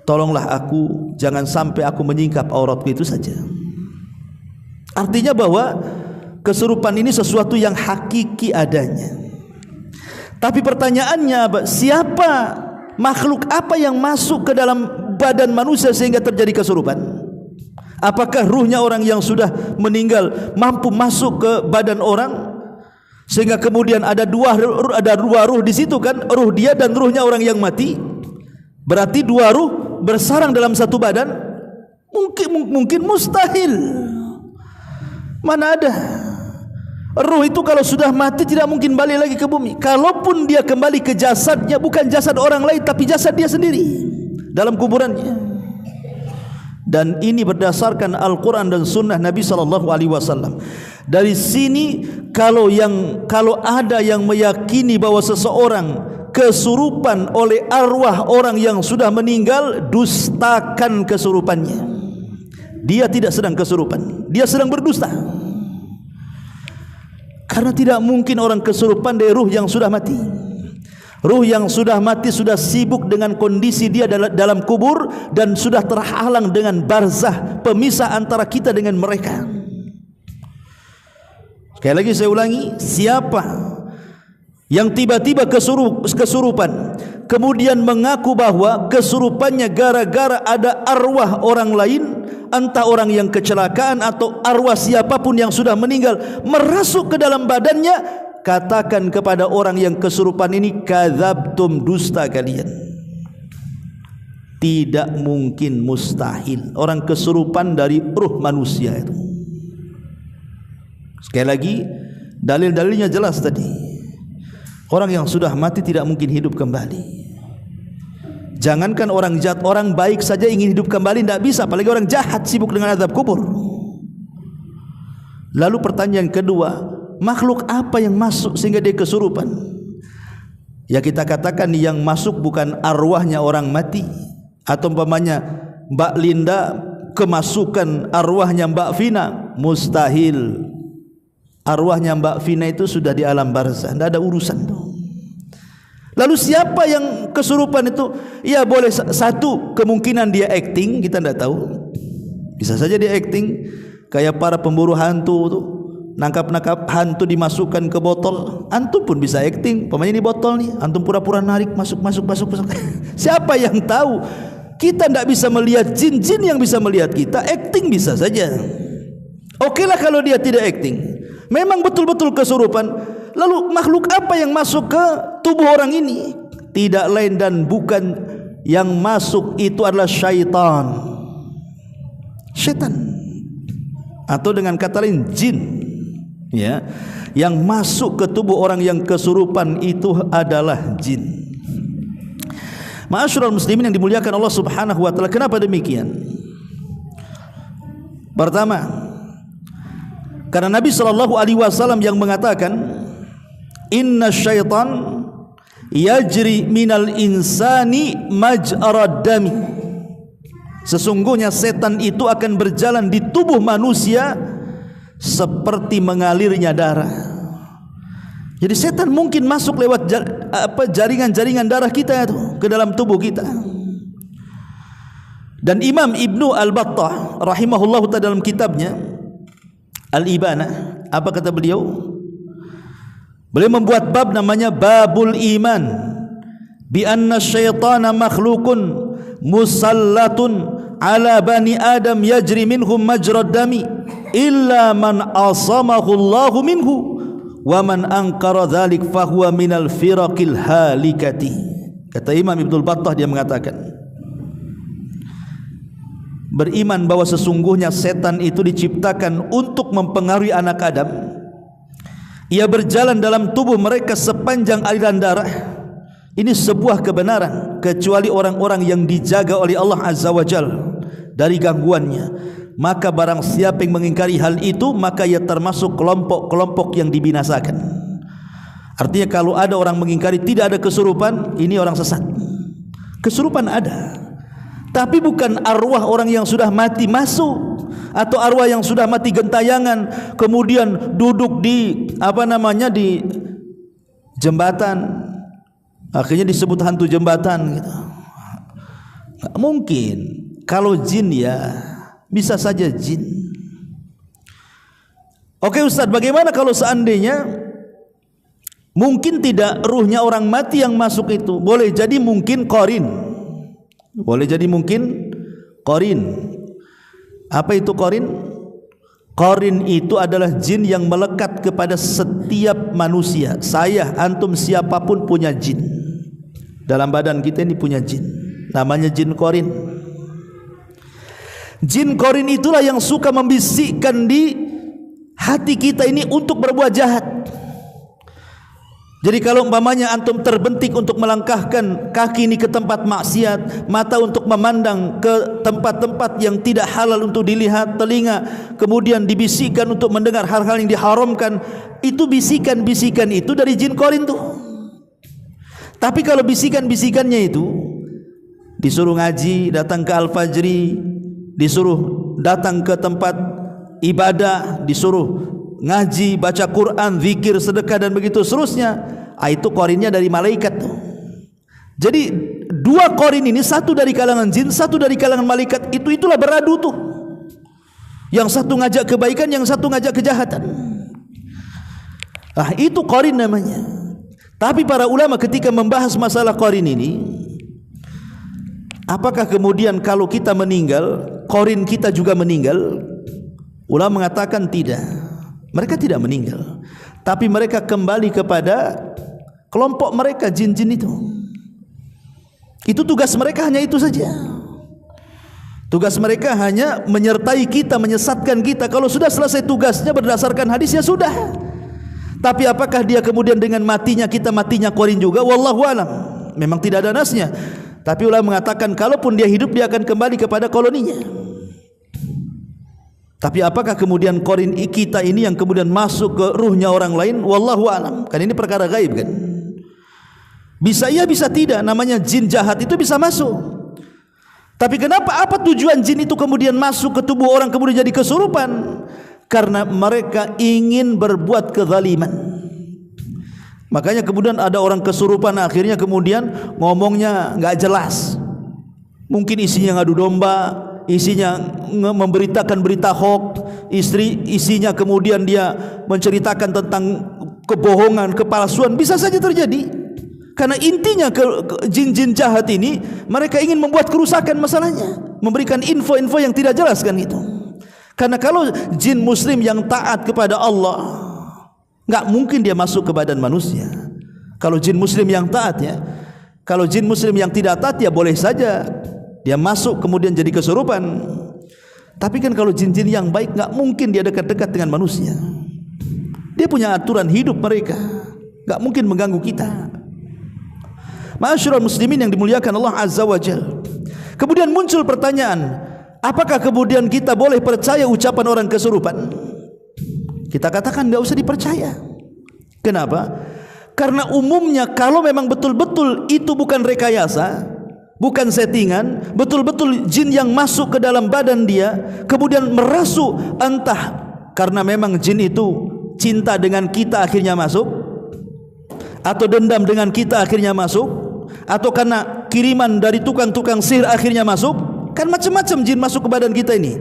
tolonglah aku, jangan sampai aku menyingkap auratku itu saja. Artinya bahwa kesurupan ini sesuatu yang hakiki adanya. Tapi pertanyaannya, siapa, makhluk apa yang masuk ke dalam badan manusia sehingga terjadi kesurupan? Apakah ruhnya orang yang sudah meninggal mampu masuk ke badan orang sehingga kemudian ada dua ruh di situ kan, ruh dia dan ruhnya orang yang mati? Berarti dua ruh bersarang dalam satu badan? Mungkin mustahil. Mana ada? Ruh itu kalau sudah mati tidak mungkin balik lagi ke bumi. Kalaupun dia kembali ke jasadnya, bukan jasad orang lain tapi jasad dia sendiri dalam kuburannya. Dan ini berdasarkan Al-Quran dan Sunnah Nabi SAW. Dari sini kalau ada yang meyakini bahwa seseorang kesurupan oleh arwah orang yang sudah meninggal, dustakan kesurupannya. Dia tidak sedang kesurupan, dia sedang berdusta. Karena tidak mungkin orang kesurupan dari ruh yang sudah mati. Ruh yang sudah mati sudah sibuk dengan kondisi dia dalam kubur dan sudah terhalang dengan barzah, pemisah antara kita dengan mereka. Sekali lagi saya ulangi, siapa yang tiba-tiba kesurupan kemudian mengaku bahwa kesurupannya gara-gara ada arwah orang lain, entah orang yang kecelakaan atau arwah siapapun yang sudah meninggal merasuk ke dalam badannya, katakan kepada orang yang kesurupan ini, kadzabtum, dusta kalian. Tidak mungkin, mustahil orang kesurupan dari ruh manusia itu. Sekali lagi, dalil-dalilnya jelas tadi. Orang yang sudah mati tidak mungkin hidup kembali. Jangankan orang jahat, orang baik saja ingin hidup kembali tidak bisa, apalagi orang jahat sibuk dengan azab kubur. Lalu pertanyaan kedua, makhluk apa yang masuk sehingga dia kesurupan? Ya kita katakan yang masuk bukan arwahnya orang mati. Atau umpamanya Mbak Linda kemasukan arwahnya Mbak Vina, mustahil. Arwahnya Mbak Vina itu sudah di alam barzah, tidak ada urusan tuh. Lalu siapa yang kesurupan itu? Ya boleh satu, kemungkinan dia acting, kita tidak tahu. Bisa saja dia acting, kayak para pemburu hantu tuh, nangkap hantu dimasukkan ke botol. Antum pun bisa acting, pemain ini botol nih, antum pura-pura narik, masuk. Siapa yang tahu? Kita tidak bisa melihat jin-jin yang bisa melihat kita, acting bisa saja. Oke lah kalau dia tidak acting, memang betul-betul kesurupan. Lalu makhluk apa yang masuk ke tubuh orang ini? Tidak lain dan bukan, yang masuk itu adalah syaitan. Syaitan, atau dengan kata lain jin, ya, yang masuk ke tubuh orang yang kesurupan itu adalah jin. Ma'asyiral muslimin yang dimuliakan Allah Subhanahu wa taala, kenapa demikian? Pertama, karena Nabi SAW yang mengatakan, inna syaitan yajri minal insani maj'arad dami. Sesungguhnya setan itu akan berjalan di tubuh manusia seperti mengalirnya darah. Jadi setan mungkin masuk lewat jaringan-jaringan darah kita itu ke dalam tubuh kita. Dan Imam Ibnu Al-Battah rahimahullah dalam kitabnya Al-Ibanah, apa kata beliau? Beliau membuat bab namanya Babul Iman bi anna syaitana makhlukun musallatun ala bani Adam yajri minhum majrad dami illa man asamahu Allahu minhu wa man ankara dzalik fahuwa minal firaqil halikati. Kata Imam Ibnu Battah, dia mengatakan, beriman bahwa sesungguhnya setan itu diciptakan untuk mempengaruhi anak Adam. Ia berjalan dalam tubuh mereka sepanjang aliran darah. Ini sebuah kebenaran, kecuali orang-orang yang dijaga oleh Allah Azza wa Jalla dari gangguannya. Maka barang siapa yang mengingkari hal itu, maka ia termasuk kelompok-kelompok yang dibinasakan. Artinya kalau ada orang mengingkari tidak ada kesurupan, ini orang sesat. Kesurupan ada, tapi bukan arwah orang yang sudah mati masuk, atau arwah yang sudah mati gentayangan kemudian duduk di di jembatan, akhirnya disebut hantu jembatan gitu. Nggak mungkin. Kalau jin ya bisa saja jin. Oke Ustaz, bagaimana kalau seandainya mungkin tidak ruhnya orang mati yang masuk itu? Boleh jadi mungkin qarin. Boleh jadi mungkin qarin. Apa itu qarin? Qarin itu adalah jin yang melekat kepada setiap manusia. Saya, antum, siapapun punya jin. Dalam badan kita ini punya jin. Namanya jin qarin. Jin qarin itulah yang suka membisikkan di hati kita ini untuk berbuat jahat. Jadi kalau umpamanya antum terbentik untuk melangkahkan kaki ini ke tempat maksiat, mata untuk memandang ke tempat-tempat yang tidak halal untuk dilihat, telinga kemudian dibisikkan untuk mendengar hal-hal yang diharamkan, itu bisikan-bisikan itu dari jin qarin tuh. Tapi kalau bisikan-bisikannya itu disuruh ngaji, datang ke Al-Fajri, disuruh datang ke tempat ibadah, disuruh ngaji, baca Quran, zikir, sedekah dan begitu seterusnya, itu qarinnya dari malaikat tuh. Jadi dua qarin ini, satu dari kalangan jin, satu dari kalangan malaikat, itulah beradu tuh. Yang satu ngajak kebaikan, yang satu ngajak kejahatan. Itu qarin namanya. Tapi para ulama ketika membahas masalah qarin ini, apakah kemudian kalau kita meninggal qarin kita juga meninggal? Ulama mengatakan tidak. Mereka tidak meninggal, tapi mereka kembali kepada kelompok mereka, jin-jin itu. Itu tugas mereka, hanya itu saja. Tugas mereka hanya menyertai kita, menyesatkan kita. Kalau sudah selesai tugasnya berdasarkan hadis, ya sudah. Tapi apakah dia kemudian dengan matinya kita matinya qarin juga? Wallahu alam. Memang tidak ada nasnya. Tapi ulama mengatakan kalaupun dia hidup, dia akan kembali kepada koloninya. Tapi apakah kemudian qarin kita ini yang kemudian masuk ke ruhnya orang lain? Wallahu alam. Kan ini perkara gaib kan. Bisa iya, bisa tidak. Namanya jin jahat itu bisa masuk. Tapi kenapa, apa tujuan jin itu kemudian masuk ke tubuh orang kemudian jadi kesurupan? Karena mereka ingin berbuat kezaliman. Makanya kemudian ada orang kesurupan, akhirnya kemudian ngomongnya nggak jelas. Mungkin isinya ngadu domba, isinya memberitakan berita hoax, isinya kemudian dia menceritakan tentang kebohongan, kepalsuan, bisa saja terjadi. Karena intinya jin-jin jahat ini mereka ingin membuat kerusakan masalahnya, memberikan info-info yang tidak jelas kan itu. Karena kalau jin muslim yang taat kepada Allah, nggak mungkin dia masuk ke badan manusia. Kalau jin muslim yang taat ya. Kalau jin muslim yang tidak taat ya boleh saja dia masuk kemudian jadi kesurupan. Tapi kan kalau jin-jin yang baik nggak mungkin dia dekat-dekat dengan manusia. Dia punya aturan hidup mereka, nggak mungkin mengganggu kita. Ma'asyiral muslimin yang dimuliakan Allah Azza wa Jalla. Kemudian muncul pertanyaan, apakah kemudian kita boleh percaya ucapan orang kesurupan? Kita katakan nggak usah dipercaya. Kenapa? Karena umumnya kalau memang betul-betul itu bukan rekayasa, bukan settingan, betul-betul jin yang masuk ke dalam badan dia kemudian merasuk, entah karena memang jin itu cinta dengan kita akhirnya masuk, atau dendam dengan kita akhirnya masuk, atau karena kiriman dari tukang-tukang sihir akhirnya masuk. Kan macam-macam jin masuk ke badan kita ini.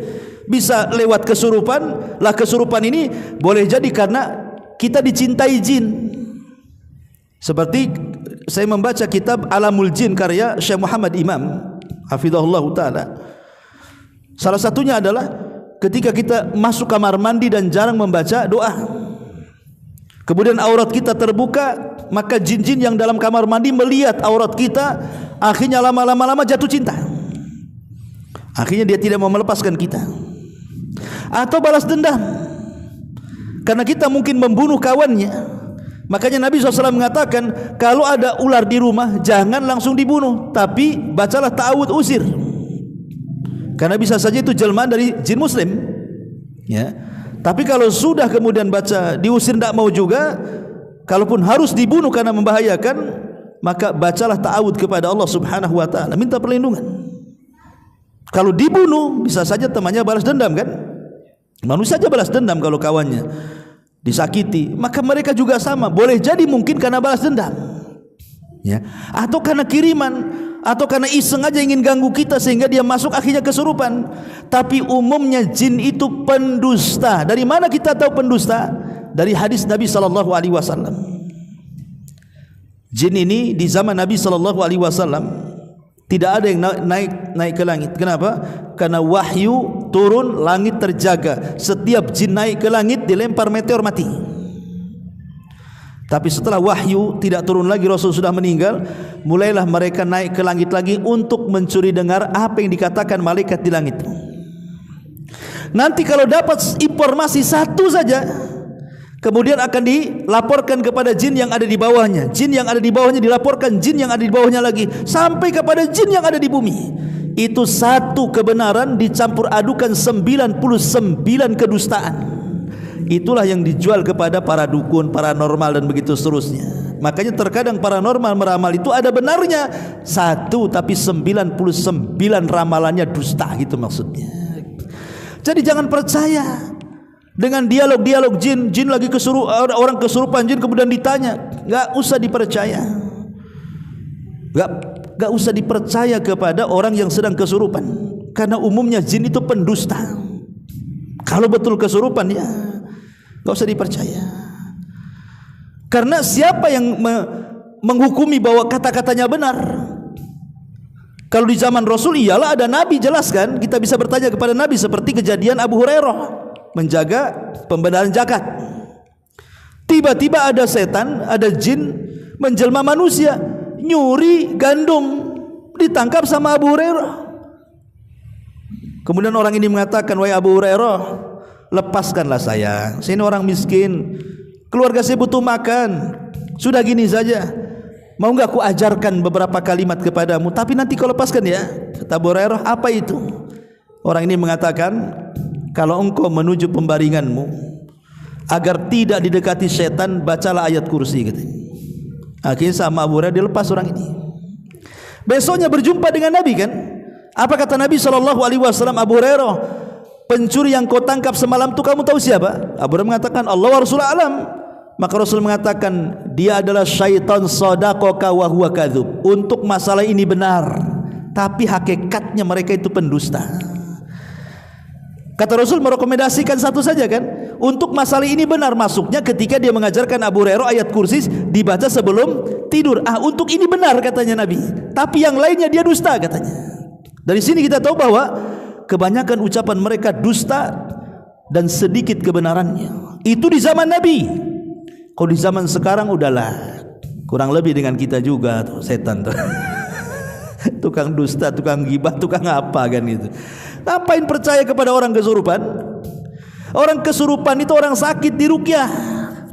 Bisa lewat kesurupan. Lah kesurupan ini boleh jadi karena kita dicintai jin. Seperti saya membaca kitab Alamul Jin karya Syekh Muhammad Imam hafizahullah taala. Salah satunya adalah ketika kita masuk kamar mandi dan jarang membaca doa, kemudian aurat kita terbuka, maka jin-jin yang dalam kamar mandi melihat aurat kita, akhirnya lama-lama jatuh cinta. Akhirnya dia tidak mau melepaskan kita. Atau balas dendam, karena kita mungkin membunuh kawannya. Makanya Nabi SAW mengatakan, kalau ada ular di rumah jangan langsung dibunuh, tapi bacalah ta'awudz usir, karena bisa saja itu jelmaan dari jin muslim, ya. Tapi kalau sudah kemudian baca diusir tidak mau juga, kalaupun harus dibunuh karena membahayakan, maka bacalah ta'awudz kepada Allah Subhanahu wa taala, minta perlindungan. Kalau dibunuh bisa saja temannya balas dendam kan? Manusia saja balas dendam kalau kawannya disakiti, maka mereka juga sama, boleh jadi mungkin karena balas dendam, ya, atau karena kiriman, atau karena iseng aja ingin ganggu kita sehingga dia masuk akhirnya kesurupan. Tapi umumnya jin itu pendusta. Dari mana kita tahu pendusta? Dari hadis Nabi SAW. Jin ini di zaman Nabi SAW tidak ada yang naik ke langit. Kenapa? Karena wahyu turun, langit terjaga. Setiap jin naik ke langit dilempar meteor mati. Tapi setelah wahyu tidak turun lagi, Rasul sudah meninggal, mulailah mereka naik ke langit lagi untuk mencuri dengar apa yang dikatakan malaikat di langit. Nanti kalau dapat informasi satu saja, kemudian akan dilaporkan kepada jin yang ada di bawahnya, jin yang ada di bawahnya dilaporkan jin yang ada di bawahnya lagi, sampai kepada jin yang ada di bumi. Itu satu kebenaran dicampur adukan 99 kedustaan. Itulah yang dijual kepada para dukun, paranormal dan begitu seterusnya. Makanya terkadang paranormal meramal itu ada benarnya satu, tapi 99 ramalannya dusta, gitu maksudnya. Jadi jangan percaya dengan dialog jin lagi orang kesurupan jin kemudian ditanya, enggak usah dipercaya. Enggak usah dipercaya kepada orang yang sedang kesurupan, karena umumnya jin itu pendusta. Kalau betul kesurupan ya enggak usah dipercaya. Karena siapa yang menghukumi bahwa kata-katanya benar? Kalau di zaman Rasul ialah ada Nabi, jelaskan, kita bisa bertanya kepada Nabi, seperti kejadian Abu Hurairah menjaga pembenaran zakat. Tiba-tiba ada setan, ada jin menjelma manusia, nyuri gandum, ditangkap sama Abu Hurairah. Kemudian orang ini mengatakan, wahai Abu Hurairah, lepaskanlah saya ini orang miskin, keluarga saya butuh makan, sudah gini saja, mau enggak aku ajarkan beberapa kalimat kepadamu, tapi nanti kau lepaskan ya. Kata Abu Hurairah, apa itu? Orang ini mengatakan, kalau engkau menuju pembaringanmu agar tidak didekati setan, bacalah ayat kursi, katanya. Akhirnya sama Abu Hurairah dilepas orang ini. Besoknya berjumpa dengan Nabi kan, apa kata Nabi SAW? Abu Hurairah, pencuri yang kau tangkap semalam itu kamu tahu siapa? Abu Hurairah mengatakan, Allah wa Rasul alam. Maka Rasul mengatakan, dia adalah syaitan sadaqaka wa huwa kadzub. Untuk masalah ini benar, tapi hakikatnya mereka itu pendusta. Kata Rasul merekomendasikan satu saja kan, untuk masalah ini benar, masuknya ketika dia mengajarkan Abu Hurairah ayat kursi dibaca sebelum tidur. Untuk ini benar katanya Nabi, tapi yang lainnya dia dusta katanya. Dari sini kita tahu bahwa kebanyakan ucapan mereka dusta dan sedikit kebenarannya. Itu di zaman Nabi. Kalau di zaman sekarang udahlah, kurang lebih dengan kita juga tuh, setan tuh. Tukang dusta, tukang gibah, tukang apa kan gitu. Ngapain percaya kepada orang kesurupan? Orang kesurupan itu orang sakit diruqyah,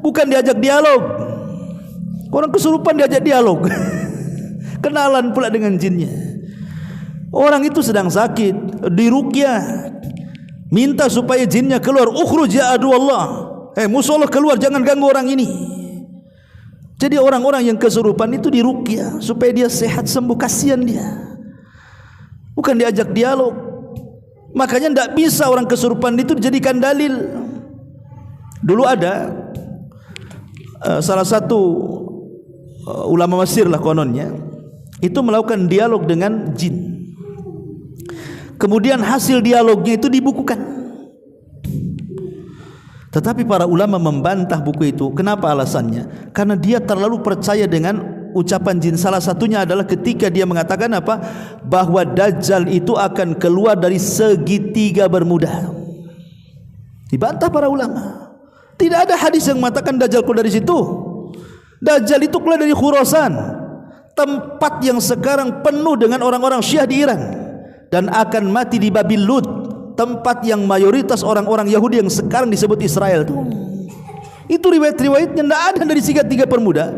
bukan diajak dialog. Orang kesurupan diajak dialog. Kenalan pula dengan jinnya. Orang itu sedang sakit, diruqyah, minta supaya jinnya keluar. Ukhruj ya adu Allah, musuh Allah keluar, jangan ganggu orang ini. Jadi orang-orang yang kesurupan itu diruqyah supaya dia sehat sembuh, kasihan dia, bukan diajak dialog. Makanya tidak bisa orang kesurupan itu dijadikan dalil. Dulu ada salah satu ulama Mesir lah kononnya, itu melakukan dialog dengan jin. Kemudian hasil dialognya itu dibukukan. Tetapi para ulama membantah buku itu. Kenapa alasannya? Karena dia terlalu percaya dengan ucapan jin. Salah satunya adalah ketika dia mengatakan apa? Bahwa Dajjal itu akan keluar dari segitiga Bermuda. Dibantah para ulama. Tidak ada hadis yang mengatakan Dajjal keluar dari situ. Dajjal itu keluar dari Khurasan, tempat yang sekarang penuh dengan orang-orang Syiah di Iran, dan akan mati di Babil Lud, tempat yang mayoritas orang-orang Yahudi yang sekarang disebut Israel tuh. Itu riwayat-riwayatnya tidak ada dari segitiga Bermuda.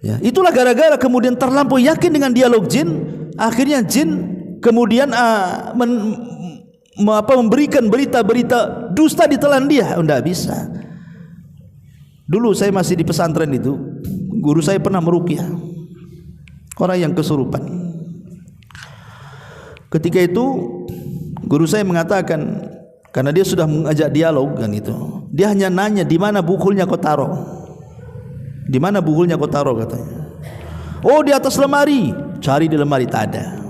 Ya, itulah gara-gara kemudian terlampau yakin dengan dialog jin, akhirnya jin kemudian memberikan berita-berita dusta ditelan dia. Tidak bisa. Dulu saya masih di pesantren itu, guru saya pernah meruqyah orang yang kesurupan. Ketika itu guru saya mengatakan, karena dia sudah mengajak dialog kan itu, dia hanya nanya di mana bukulnya kau taruh. Di mana bukulnya kau taruh katanya. Oh di atas lemari. Cari di lemari, tak ada.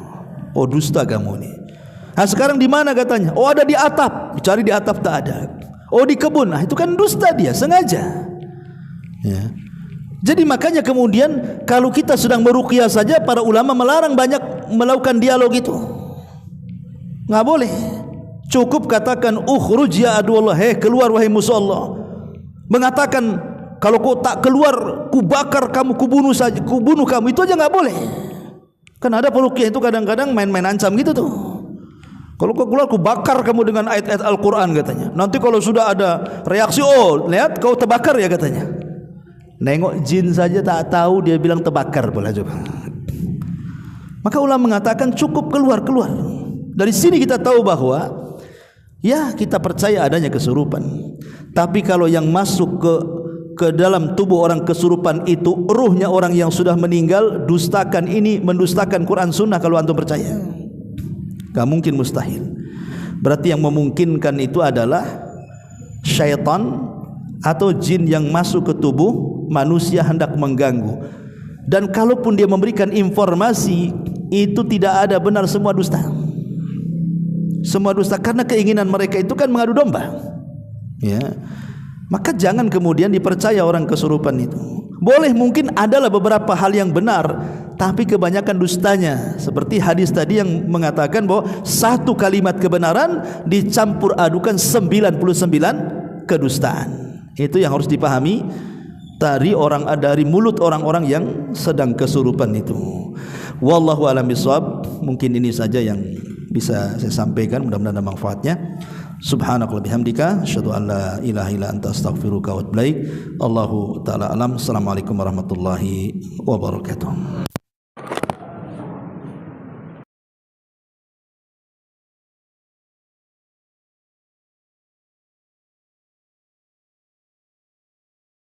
Oh dusta kamu nih. Nah sekarang di mana katanya? Oh ada di atap. Cari di atap, tak ada. Oh di kebun. Nah itu kan dusta, dia sengaja. Ya. Jadi makanya kemudian kalau kita sedang meruqyah saja, para ulama melarang banyak melakukan dialog itu. Nggak boleh. Cukup katakan ukhruj ya aduallah, keluar wahai musuh Allah. Mengatakan kalau kau tak keluar, ku bakar kamu, ku bunuh saja, ku bunuh kamu. Itu aja nggak boleh. Kan ada peruqyah itu kadang-kadang main-main ancam gitu tuh. Kalau kau keluar, ku bakar kamu dengan ayat-ayat Al-Quran katanya. Nanti kalau sudah ada reaksi, oh lihat kau terbakar ya katanya. Nengok jin saja tak tahu, dia bilang terbakar pula coba. Maka ulama mengatakan cukup keluar. Dari sini kita tahu bahwa ya kita percaya adanya kesurupan. Tapi kalau yang masuk ke dalam tubuh orang kesurupan itu ruhnya orang yang sudah meninggal, dustakan ini, mendustakan Quran Sunnah kalau antum percaya. Gak mungkin, mustahil. Berarti yang memungkinkan itu adalah syaitan atau jin yang masuk ke tubuh manusia hendak mengganggu. Dan kalaupun dia memberikan informasi, itu tidak ada benar, semua dusta. Semua dusta, karena keinginan mereka itu kan mengadu domba. Ya. Maka jangan kemudian dipercaya orang kesurupan itu. Boleh mungkin adalah beberapa hal yang benar, tapi kebanyakan dustanya. Seperti hadis tadi yang mengatakan bahwa satu kalimat kebenaran dicampur adukan 99 kedustaan. Itu yang harus dipahami dari mulut orang-orang yang sedang kesurupan itu. Wallahu a'lam bishawab. Mungkin ini saja yang bisa saya sampaikan, mudah-mudahan ada manfaatnya. Subhanaka wa bihamdika asyhadu an la ilaha illa anta astaghfiruka wa atubu ilaik. Allahu taala alam. Assalamualaikum warahmatullahi wabarakatuh.